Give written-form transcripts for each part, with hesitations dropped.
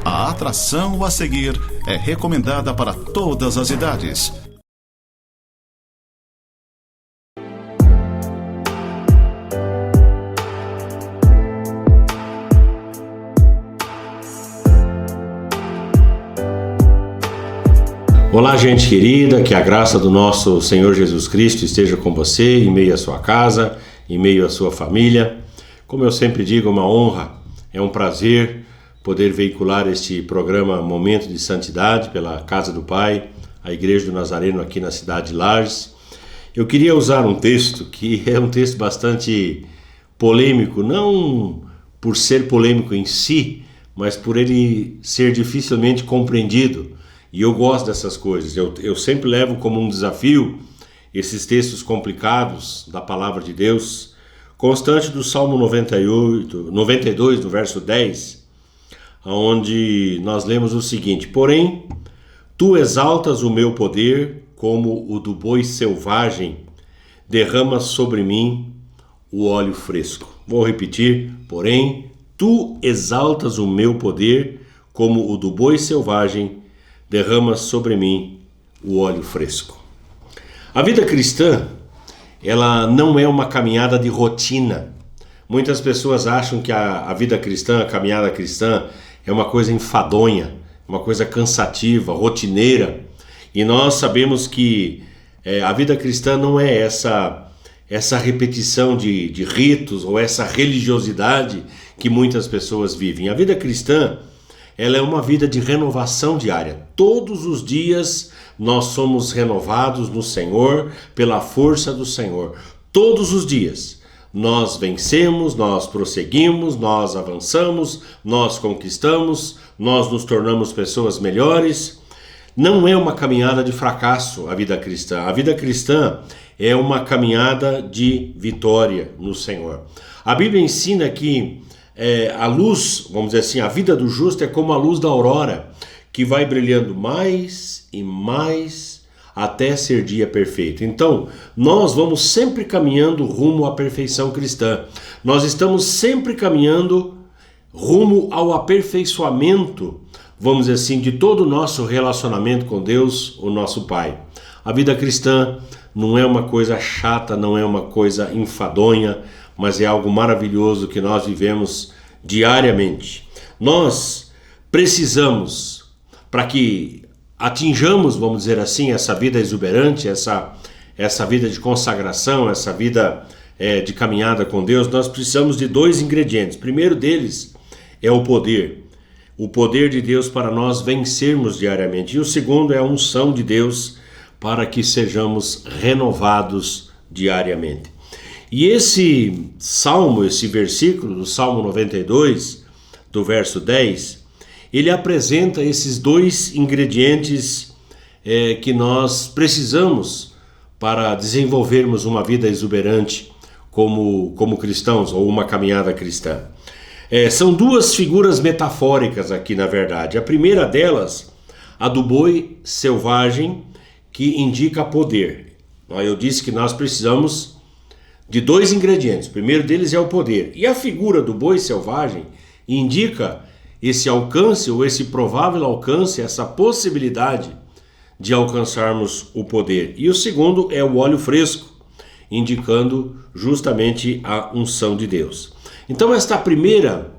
A atração a seguir é recomendada para todas as idades. Olá, gente querida, que a graça do nosso Senhor Jesus Cristo esteja com você, em meio à sua casa, em meio à sua família. Como eu sempre digo, é uma honra, é um prazer poder veicular este programa Momento de Santidade pela Casa do Pai, a Igreja do Nazareno aqui na cidade de Lages. Eu queria usar um texto que é um texto bastante polêmico, não por ser polêmico em si, mas por ele ser dificilmente compreendido. E eu gosto dessas coisas, eu sempre levo como um desafio esses textos complicados da Palavra de Deus, constante do Salmo 92, no verso 10, onde nós lemos o seguinte: porém, tu exaltas o meu poder como o do boi selvagem, derramas sobre mim o óleo fresco. Vou repetir: porém, tu exaltas o meu poder como o do boi selvagem, derrama sobre mim o óleo fresco. A vida cristã, ela não é uma caminhada de rotina. Muitas pessoas acham que a vida cristã, a caminhada cristã, é uma coisa enfadonha, uma coisa cansativa, rotineira. E nós sabemos que a vida cristã não é essa repetição de ritos ou essa religiosidade que muitas pessoas vivem. A vida cristã, ela é uma vida de renovação diária. Todos os dias nós somos renovados no Senhor, pela força do Senhor. Todos os dias nós vencemos, nós prosseguimos, nós avançamos, nós conquistamos, nós nos tornamos pessoas melhores. Não é uma caminhada de fracasso a vida cristã. A vida cristã é uma caminhada de vitória no Senhor. A Bíblia ensina que a luz, vamos dizer assim, a vida do justo é como a luz da aurora, que vai brilhando mais e mais até ser dia perfeito. Então, nós vamos sempre caminhando rumo à perfeição cristã. Nós estamos sempre caminhando rumo ao aperfeiçoamento, vamos dizer assim, de todo o nosso relacionamento com Deus, o nosso Pai. A vida cristã não é uma coisa chata, não é uma coisa enfadonha, mas é algo maravilhoso que nós vivemos diariamente. Nós precisamos, para que atinjamos, vamos dizer assim, essa vida exuberante, essa vida de consagração, essa vida de caminhada com Deus, nós precisamos de dois ingredientes. O primeiro deles é o poder de Deus para nós vencermos diariamente. E o segundo é a unção de Deus para que sejamos renovados diariamente. E esse salmo, esse versículo do Salmo 92, do verso 10, ele apresenta esses dois ingredientes que nós precisamos para desenvolvermos uma vida exuberante como cristãos, ou uma caminhada cristã. São duas figuras metafóricas aqui, na verdade. A primeira delas, a do boi selvagem, que indica poder. Eu disse que nós precisamos de dois ingredientes. O primeiro deles é o poder. E a figura do boi selvagem indica esse alcance, ou esse provável alcance, essa possibilidade de alcançarmos o poder. E o segundo é o óleo fresco, indicando justamente a unção de Deus. Então, esta primeira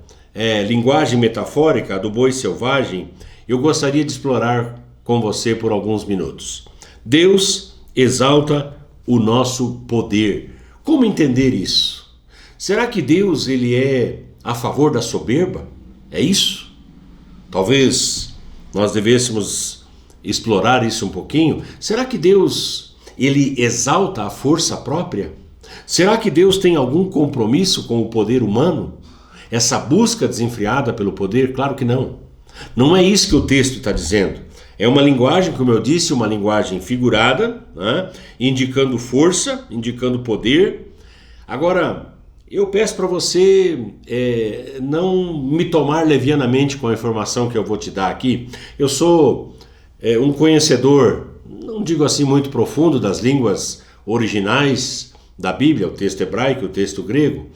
linguagem metafórica, a do boi selvagem, eu gostaria de explorar com você por alguns minutos. Deus exalta o nosso poder. Como entender isso? Será que Deus ele é a favor da soberba? É isso? Talvez nós devêssemos explorar isso um pouquinho. Será que Deus ele exalta a força própria? Será que Deus tem algum compromisso com o poder humano? Essa busca desenfreada pelo poder? Claro que não. Não é isso que o texto está dizendo. É uma linguagem, como eu disse, uma linguagem figurada, né? Indicando força, indicando poder. Agora, eu peço para você não me tomar levianamente com a informação que eu vou te dar aqui. Eu sou um conhecedor, não digo assim muito profundo, das línguas originais da Bíblia, o texto hebraico, o texto grego.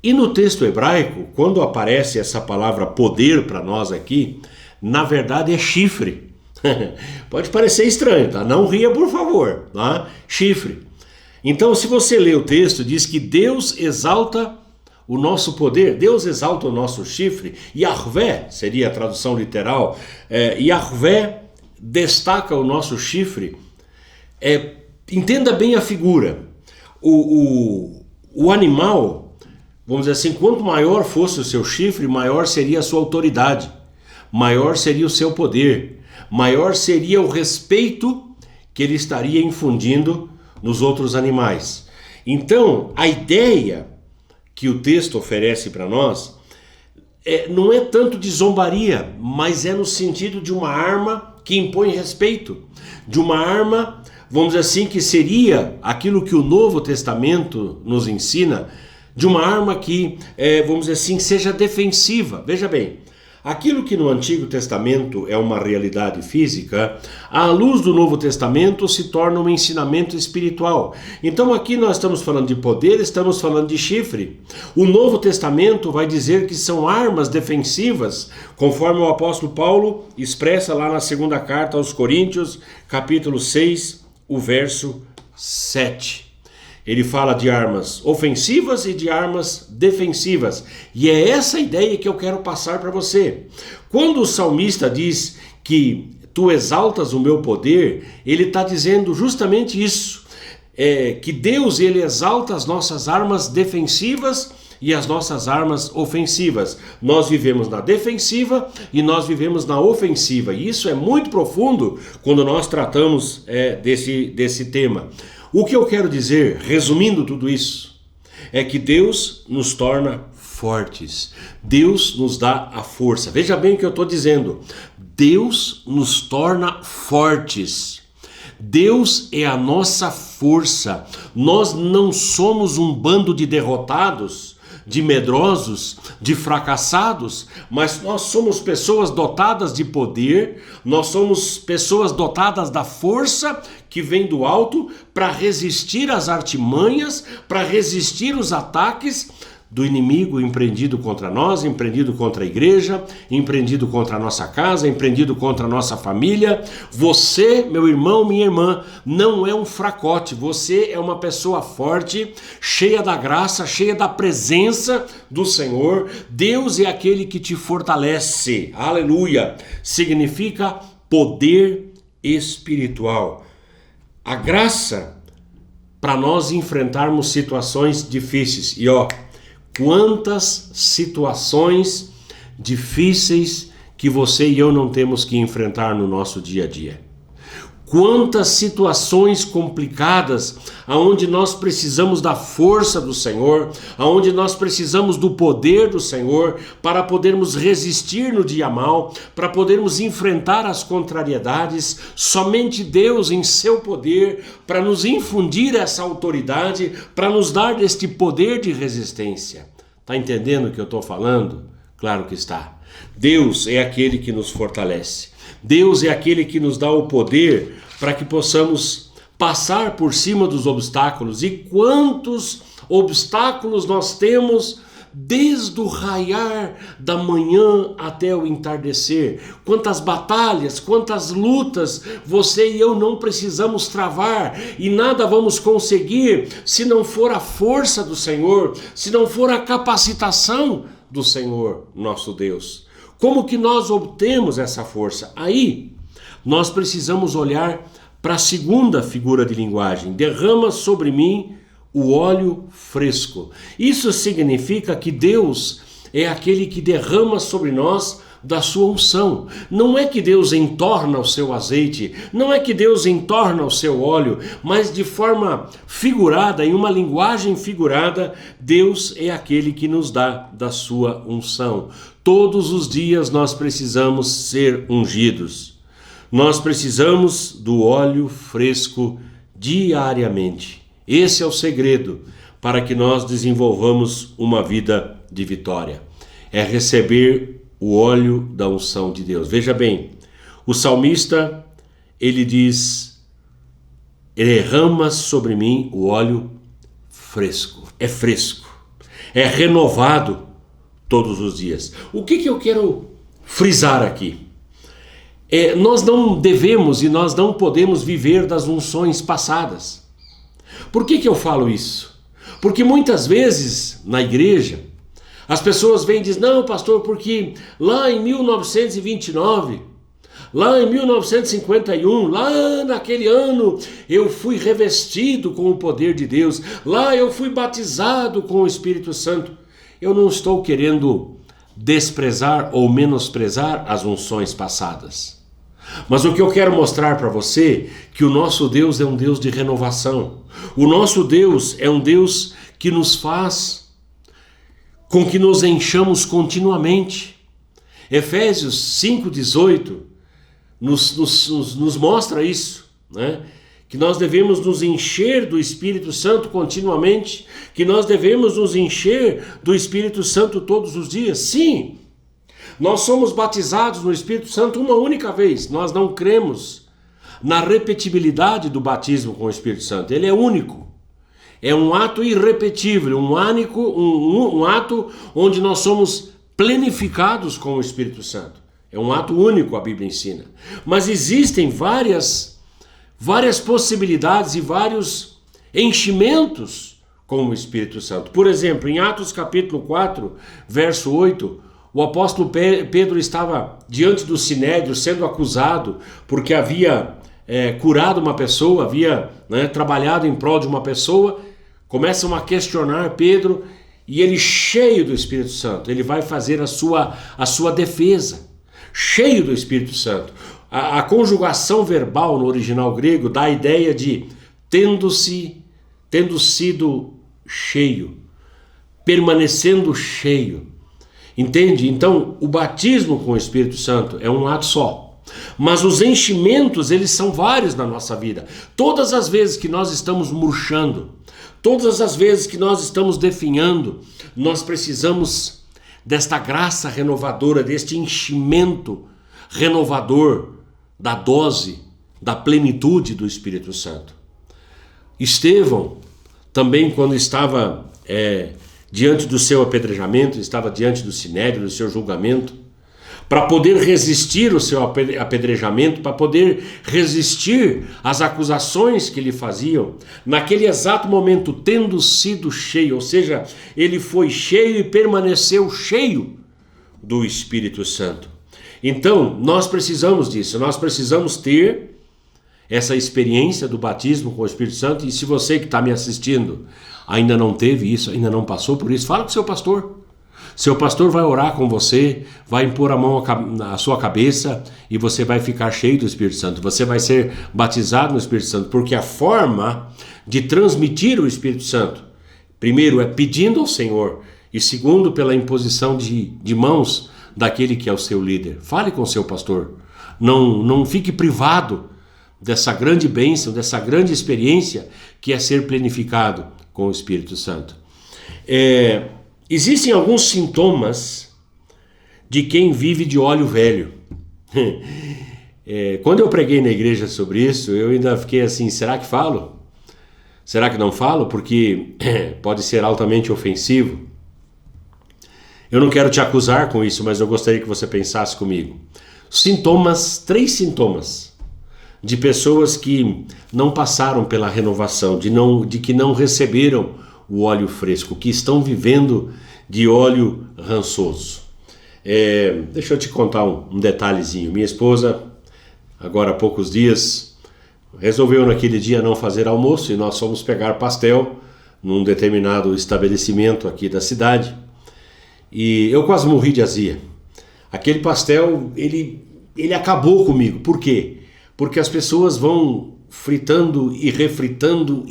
E no texto hebraico, quando aparece essa palavra poder para nós aqui, na verdade é chifre. Pode parecer estranho, tá? Não ria, por favor, tá? Chifre. Então, se você ler o texto, diz que Deus exalta o nosso poder, Deus exalta o nosso chifre. Yahvé seria a tradução literal. Yahvé destaca o nosso chifre. Entenda bem a figura. O animal, vamos dizer assim, quanto maior fosse o seu chifre, maior seria a sua autoridade, maior seria o seu poder, maior seria o respeito que ele estaria infundindo nos outros animais. Então, a ideia que o texto oferece para nós não é tanto de zombaria, mas é no sentido de uma arma que impõe respeito, de uma arma, vamos dizer assim, que seria aquilo que o Novo Testamento nos ensina, de uma arma que, vamos dizer assim, seja defensiva. Veja bem, aquilo que no Antigo Testamento é uma realidade física, à luz do Novo Testamento se torna um ensinamento espiritual. Então aqui nós estamos falando de poder, estamos falando de chifre. O Novo Testamento vai dizer que são armas defensivas, conforme o apóstolo Paulo expressa lá na segunda carta aos Coríntios, capítulo 6, o verso 7. Ele fala de armas ofensivas e de armas defensivas. E é essa ideia que eu quero passar para você. Quando o salmista diz que tu exaltas o meu poder, ele está dizendo justamente isso. Que Deus, ele exalta as nossas armas defensivas e as nossas armas ofensivas. Nós vivemos na defensiva e nós vivemos na ofensiva. E isso é muito profundo quando nós tratamos desse tema. O que eu quero dizer, resumindo tudo isso, é que Deus nos torna fortes. Deus nos dá a força. Veja bem o que eu estou dizendo. Deus nos torna fortes. Deus é a nossa força. Nós não somos um bando de derrotados, de medrosos, de fracassados, mas nós somos pessoas dotadas de poder, nós somos pessoas dotadas da força que vem do alto para resistir às artimanhas, para resistir os ataques do inimigo empreendido contra nós, empreendido contra a igreja, empreendido contra a nossa casa, empreendido contra a nossa família. Você, meu irmão, minha irmã, não é um fracote, você é uma pessoa forte, cheia da graça, cheia da presença do Senhor. Deus é aquele que te fortalece, aleluia, significa poder espiritual. A graça para nós enfrentarmos situações difíceis. E quantas situações difíceis que você e eu não temos que enfrentar no nosso dia a dia. Quantas situações complicadas, aonde nós precisamos da força do Senhor, aonde nós precisamos do poder do Senhor para podermos resistir no dia mal, para podermos enfrentar as contrariedades. Somente Deus em seu poder para nos infundir essa autoridade, para nos dar este poder de resistência. Está entendendo o que eu estou falando? Claro que está. Deus é aquele que nos fortalece. Deus é aquele que nos dá o poder para que possamos passar por cima dos obstáculos. E quantos obstáculos nós temos desde o raiar da manhã até o entardecer. Quantas batalhas, quantas lutas você e eu não precisamos travar, e nada vamos conseguir se não for a força do Senhor, se não for a capacitação do Senhor, nosso Deus. Como que nós obtemos essa força? Aí nós precisamos olhar para a segunda figura de linguagem. Derrama sobre mim o óleo fresco. Isso significa que Deus é aquele que derrama sobre nós da sua unção. Não é que Deus entorna o seu azeite, não é que Deus entorna o seu óleo, mas de forma figurada, em uma linguagem figurada, Deus é aquele que nos dá da sua unção. Todos os dias nós precisamos ser ungidos. Nós precisamos do óleo fresco diariamente. Esse é o segredo para que nós desenvolvamos uma vida de vitória. É receber o óleo da unção de Deus. Veja bem, o salmista, ele diz, derrama sobre mim o óleo fresco. É fresco. é renovado todos os dias. O que eu quero frisar aqui? Nós não devemos e nós não podemos viver das unções passadas. Por que eu falo isso? Porque muitas vezes na igreja as pessoas vêm e dizem: não, pastor, porque lá em 1929, lá em 1951, lá naquele ano eu fui revestido com o poder de Deus, lá eu fui batizado com o Espírito Santo. Eu não estou querendo desprezar ou menosprezar as unções passadas. Mas o que eu quero mostrar para você é que o nosso Deus é um Deus de renovação. O nosso Deus é um Deus que nos faz com que nos enchamos continuamente. Efésios 5,18 nos mostra isso, né? Que nós devemos nos encher do Espírito Santo continuamente, que nós devemos nos encher do Espírito Santo todos os dias. Sim, nós somos batizados no Espírito Santo uma única vez. Nós não cremos na repetibilidade do batismo com o Espírito Santo. Ele é único. É um ato irrepetível, um ato onde nós somos plenificados com o Espírito Santo. É um ato único, a Bíblia ensina. Mas existem várias possibilidades e vários enchimentos com o Espírito Santo. Por exemplo, em Atos capítulo 4, verso 8, o apóstolo Pedro estava diante do Sinédrio sendo acusado porque havia curado uma pessoa, havia trabalhado em prol de uma pessoa. Começam a questionar Pedro e ele, cheio do Espírito Santo, ele vai fazer a sua defesa, cheio do Espírito Santo. A conjugação verbal no original grego dá a ideia de tendo sido cheio, permanecendo cheio. Entende? Então, o batismo com o Espírito Santo é um ato só. Mas os enchimentos, eles são vários na nossa vida. Todas as vezes que nós estamos murchando, todas as vezes que nós estamos definhando, nós precisamos desta graça renovadora, deste enchimento renovador da dose, da plenitude do Espírito Santo. Estevão, também quando estava diante do seu apedrejamento, estava diante do sinédrio, do seu julgamento, para poder resistir ao seu apedrejamento, para poder resistir às acusações que lhe faziam, naquele exato momento, tendo sido cheio, ou seja, ele foi cheio e permaneceu cheio do Espírito Santo. Então, nós precisamos disso, nós precisamos ter essa experiência do batismo com o Espírito Santo. E se você que está me assistindo ainda não teve isso, ainda não passou por isso, fala com o seu pastor. Seu pastor vai orar com você, vai impor a mão na sua cabeça e você vai ficar cheio do Espírito Santo. Você vai ser batizado no Espírito Santo, porque a forma de transmitir o Espírito Santo, primeiro, é pedindo ao Senhor, e segundo, pela imposição de mãos daquele que é o seu líder. Fale com o seu pastor. Não fique privado dessa grande bênção, dessa grande experiência que é ser plenificado com o Espírito Santo. Existem alguns sintomas de quem vive de óleo velho. Quando eu preguei na igreja sobre isso, eu ainda fiquei assim, será que falo? Será que não falo? Porque pode ser altamente ofensivo. Eu não quero te acusar com isso, mas eu gostaria que você pensasse comigo. Três sintomas de pessoas que não passaram pela renovação, de que não receberam o óleo fresco, que estão vivendo de óleo rançoso. Deixa eu te contar um detalhezinho. Minha esposa, agora há poucos dias, resolveu naquele dia não fazer almoço e nós fomos pegar pastel num determinado estabelecimento aqui da cidade. E eu quase morri de azia. Aquele pastel, ele acabou comigo. Por quê? Porque as pessoas vão fritando e refritando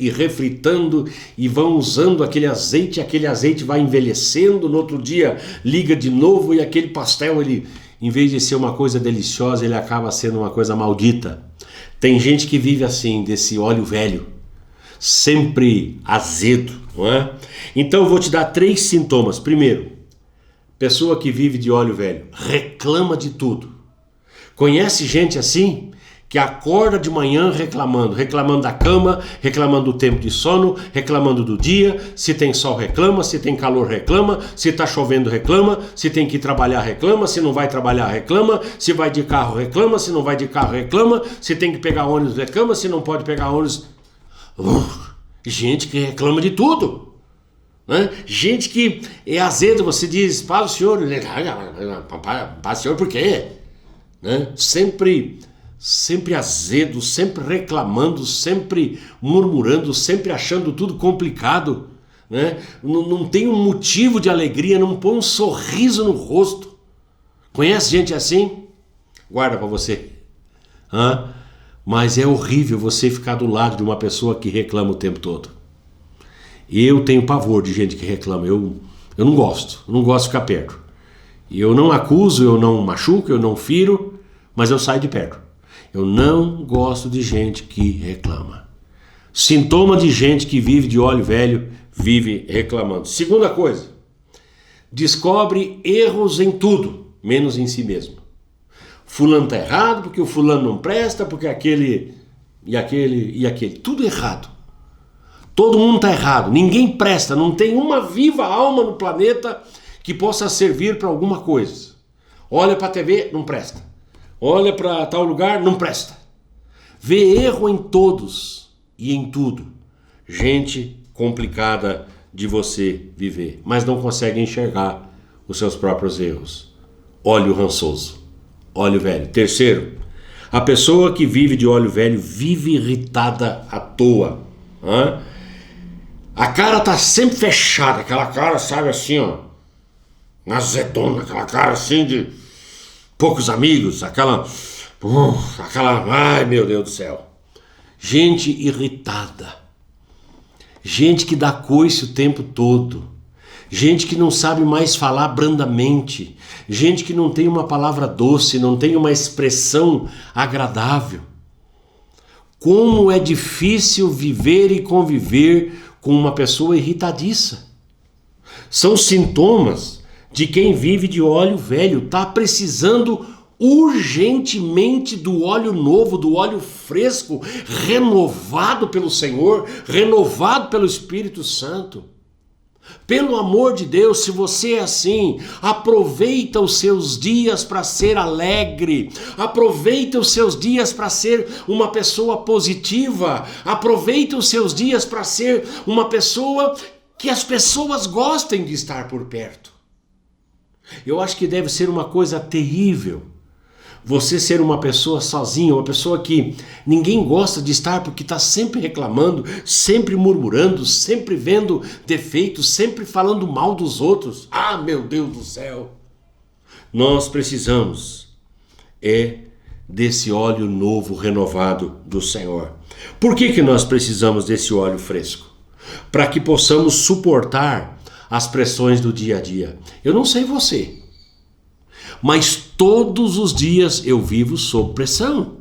e vão usando aquele azeite vai envelhecendo, no outro dia liga de novo e aquele pastel, ele, em vez de ser uma coisa deliciosa, ele acaba sendo uma coisa maldita. Tem gente que vive assim, desse óleo velho, sempre azedo, não é? Então eu vou te dar 3 sintomas. Primeiro, pessoa que vive de óleo velho, reclama de tudo. Conhece gente assim? que acorda de manhã reclamando da cama, reclamando do tempo de sono, reclamando do dia, se tem sol reclama, se tem calor reclama, se está chovendo reclama, se tem que trabalhar reclama, se não vai trabalhar reclama, se vai de carro reclama, se não vai de carro reclama, se tem que pegar ônibus reclama, se não pode pegar ônibus. Gente que reclama de tudo, né? Gente que é azedo, você diz, para o senhor, para o senhor por quê? Né? Sempre azedo, sempre reclamando, sempre murmurando, sempre achando tudo complicado, né? Não tem um motivo de alegria, não põe um sorriso no rosto. Conhece gente assim? Guarda para você. Mas é horrível você ficar do lado de uma pessoa que reclama o tempo todo. Eu tenho pavor de gente que reclama, eu não gosto de ficar perto. Eu não acuso, eu não machuco, eu não firo, mas eu saio de perto. Eu não gosto de gente que reclama. Sintoma de gente que vive de óleo velho, vive reclamando. Segunda coisa, descobre erros em tudo, menos em si mesmo. Fulano está errado, porque o fulano não presta, porque aquele e aquele. Tudo errado. Todo mundo está errado, ninguém presta, não tem uma viva alma no planeta que possa servir para alguma coisa. Olha para a TV, não presta. Olha para tal lugar, não presta. Vê erro em todos e em tudo. Gente complicada de você viver, mas não consegue enxergar os seus próprios erros. Óleo rançoso, óleo velho. Terceiro, a pessoa que vive de óleo velho vive irritada à toa. A cara tá sempre fechada, aquela cara, sabe, assim, ó, azedona, aquela cara assim de poucos amigos, aquela, ai meu Deus do céu. Gente irritada, gente que dá coice o tempo todo, gente que não sabe mais falar brandamente, gente que não tem uma palavra doce, não tem uma expressão agradável. Como é difícil viver e conviver com uma pessoa irritadiça. São sintomas de quem vive de óleo velho, está precisando urgentemente do óleo novo, do óleo fresco, renovado pelo Senhor, renovado pelo Espírito Santo. Pelo amor de Deus, se você é assim, aproveita os seus dias para ser alegre, aproveita os seus dias para ser uma pessoa positiva, aproveita os seus dias para ser uma pessoa que as pessoas gostem de estar por perto. Eu acho que deve ser uma coisa terrível você ser uma pessoa sozinha, uma pessoa que ninguém gosta de estar porque está sempre reclamando, sempre murmurando, sempre vendo defeitos, sempre falando mal dos outros. Ah, meu Deus do céu! Nós precisamos desse óleo novo, renovado do Senhor. Por que nós precisamos desse óleo fresco? Para que possamos suportar as pressões do dia a dia. Eu não sei você, mas todos os dias eu vivo sob pressão.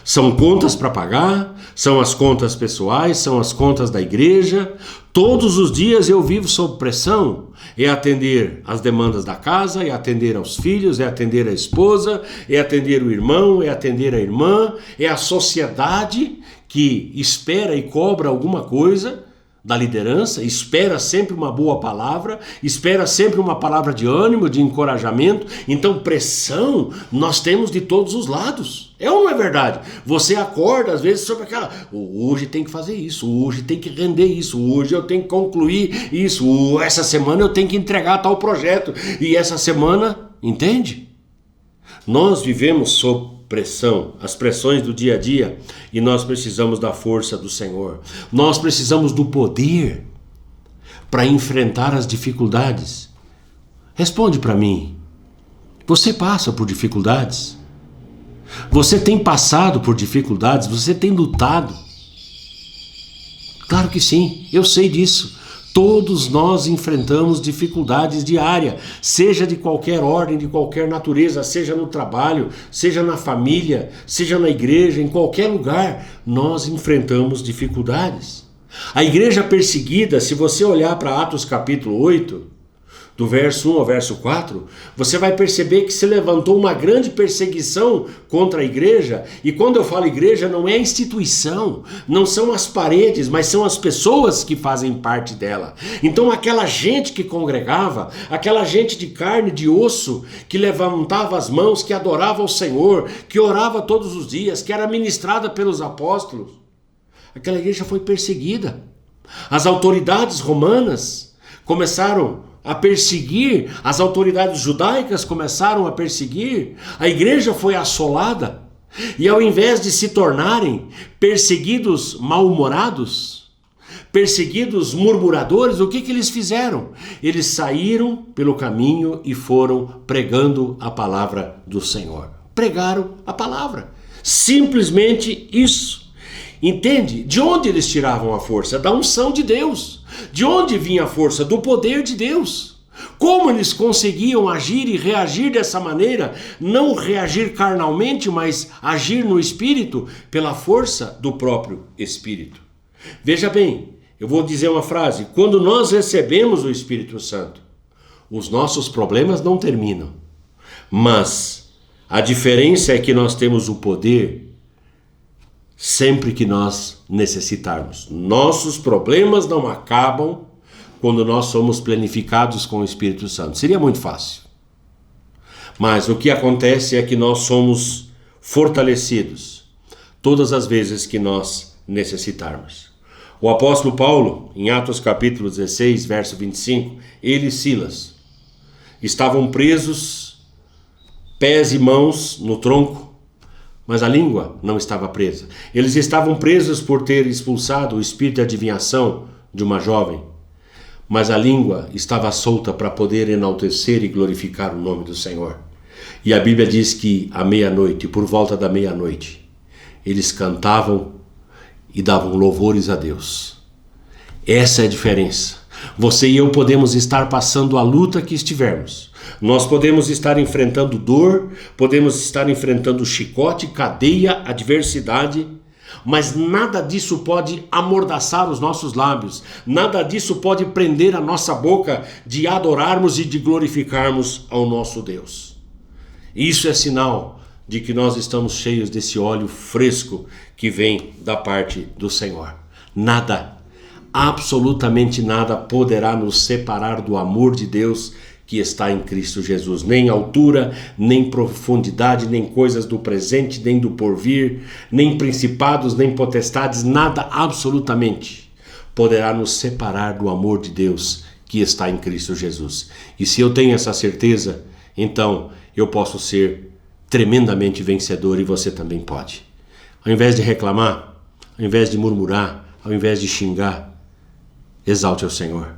São contas para pagar, são as contas pessoais, são as contas da igreja. Todos os dias eu vivo sob pressão. É atender as demandas da casa, é atender aos filhos, é atender a esposa, é atender o irmão, é atender a irmã, é a sociedade que espera e cobra alguma coisa da liderança, espera sempre uma boa palavra, espera sempre uma palavra de ânimo, de encorajamento. Então pressão nós temos de todos os lados. É ou não é verdade? Você acorda às vezes sobre aquela, hoje tem que fazer isso, hoje tem que render isso, hoje eu tenho que concluir isso, essa semana eu tenho que entregar tal projeto, e essa semana, entende? Nós vivemos sob pressão, as pressões do dia a dia, e nós precisamos da força do Senhor. Nós precisamos do poder para enfrentar as dificuldades. Responde para mim. Você passa por dificuldades? Você tem passado por dificuldades? Você tem lutado? Claro que sim, eu sei disso. Todos nós enfrentamos dificuldades diárias, seja de qualquer ordem, de qualquer natureza, seja no trabalho, seja na família, seja na igreja, em qualquer lugar, nós enfrentamos dificuldades. A igreja perseguida, se você olhar para Atos capítulo 8, do verso 1 ao verso 4, você vai perceber que se levantou uma grande perseguição contra a igreja. E quando eu falo igreja, não é a instituição, não são as paredes, mas são as pessoas que fazem parte dela. Então aquela gente que congregava, aquela gente de carne, de osso, que levantava as mãos, que adorava o Senhor, que orava todos os dias, que era ministrada pelos apóstolos, aquela igreja foi perseguida. As autoridades romanas começaram a perseguir, as autoridades judaicas começaram a perseguir, a igreja foi assolada, e ao invés de se tornarem perseguidos mal-humorados, perseguidos murmuradores, o que eles fizeram? Eles saíram pelo caminho e foram pregando a palavra do Senhor. Pregaram a palavra. Simplesmente isso. Entende? De onde eles tiravam a força? Da unção de Deus. De onde vinha a força? Do poder de Deus. Como eles conseguiam agir e reagir dessa maneira? Não reagir carnalmente, mas agir no Espírito, pela força do próprio Espírito. Veja bem, eu vou dizer uma frase. Quando nós recebemos o Espírito Santo, os nossos problemas não terminam. Mas a diferença é que nós temos o poder sempre que nós necessitarmos. Nossos problemas não acabam quando nós somos planificados com o Espírito Santo. Seria muito fácil. Mas o que acontece é que nós somos fortalecidos todas as vezes que nós necessitarmos. O apóstolo Paulo, em Atos capítulo 16, verso 25, ele e Silas estavam presos, pés e mãos no tronco, mas a língua não estava presa. Eles estavam presos por ter expulsado o espírito de adivinhação de uma jovem, mas a língua estava solta para poder enaltecer e glorificar o nome do Senhor. E a Bíblia diz que à meia-noite, por volta da meia-noite, eles cantavam e davam louvores a Deus. Essa é a diferença. Você e eu podemos estar passando a luta que estivermos. Nós podemos estar enfrentando dor, podemos estar enfrentando chicote, cadeia, adversidade, mas nada disso pode amordaçar os nossos lábios, nada disso pode prender a nossa boca de adorarmos e de glorificarmos ao nosso Deus. Isso é sinal de que nós estamos cheios desse óleo fresco que vem da parte do Senhor. Nada, absolutamente nada poderá nos separar do amor de Deus que está em Cristo Jesus. Nem altura, nem profundidade, nem coisas do presente, nem do porvir, nem principados, nem potestades, nada absolutamente poderá nos separar do amor de Deus que está em Cristo Jesus. E se eu tenho essa certeza, então eu posso ser tremendamente vencedor e você também pode. Ao invés de reclamar, ao invés de murmurar, ao invés de xingar, exalte ao Senhor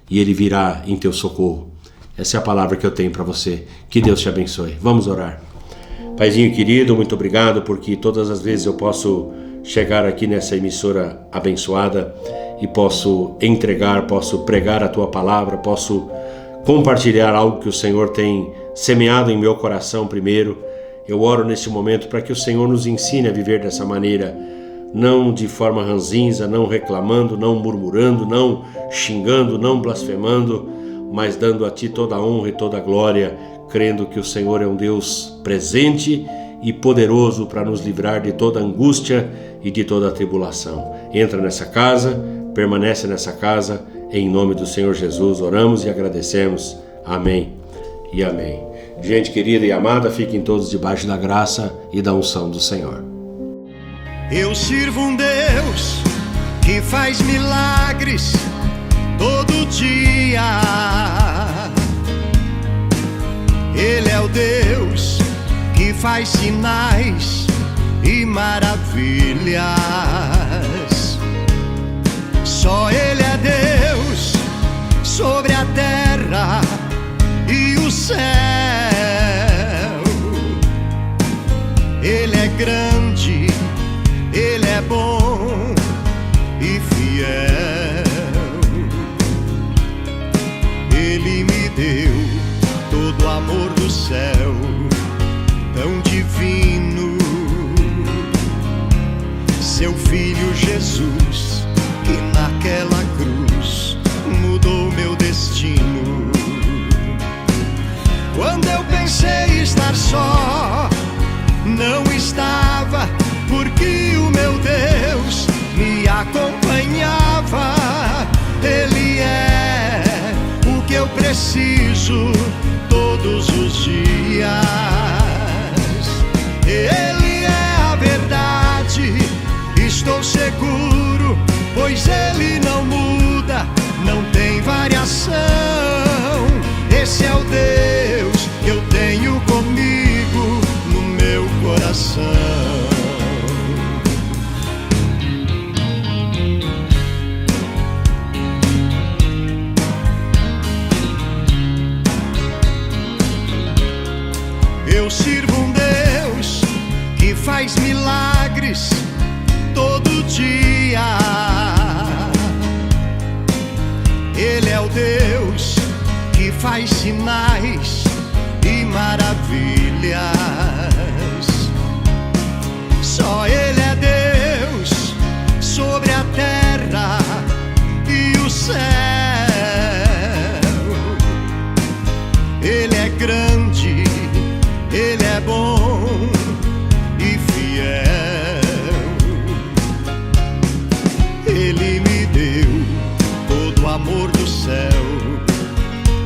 e Ele virá em teu socorro. Essa é a palavra que eu tenho para você. Que Deus te abençoe. Vamos orar. Paizinho querido, muito obrigado porque todas as vezes eu posso chegar aqui nessa emissora abençoada e posso entregar, posso pregar a tua palavra, posso compartilhar algo que o Senhor tem semeado em meu coração primeiro. Eu oro neste momento para que o Senhor nos ensine a viver dessa maneira, não de forma ranzinza, não reclamando, não murmurando, não xingando, não blasfemando, mas dando a Ti toda a honra e toda a glória, crendo que o Senhor é um Deus presente e poderoso para nos livrar de toda angústia e de toda tribulação. Entra nessa casa, permanece nessa casa, em nome do Senhor Jesus, oramos e agradecemos. Amém e amém. Gente querida e amada, fiquem todos debaixo da graça e da unção do Senhor. Eu sirvo um Deus que faz milagres todo dia. Ele é o Deus que faz sinais e maravilhas. Só Ele é Deus sobre a terra e o céu. Ele é grande, Ele é bom e fiel. Ele me deu todo o amor do céu, tão divino. Seu Filho Jesus, que naquela cruz mudou meu destino. preciso todos os dias. Ele é a verdade, estou seguro, pois Ele não muda, não tem variação. Esse é o Deus que eu tenho comigo no meu coração. Eu sirvo um Deus que faz milagres todo dia. Ele é o Deus que faz sinais e maravilhas. Só Ele é Deus sobre a terra e o céu. Ele é grande, Ele é bom e fiel. Ele me deu todo o amor do céu,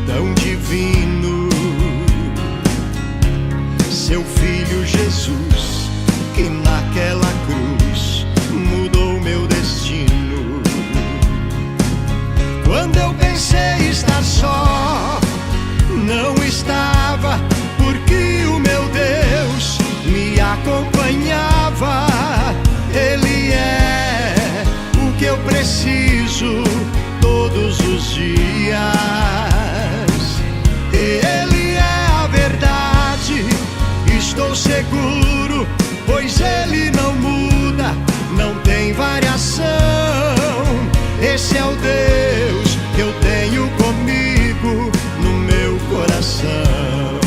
tão divino. Seu Filho Jesus, que naquela cruz mudou meu destino. Quando eu pensei estar só, não estava, porque o meu Deus me acompanhava. Ele é o que eu preciso todos os dias. Ele é a verdade, estou seguro, pois Ele não muda, não tem variação. Esse é o Deus que eu tenho comigo no meu coração.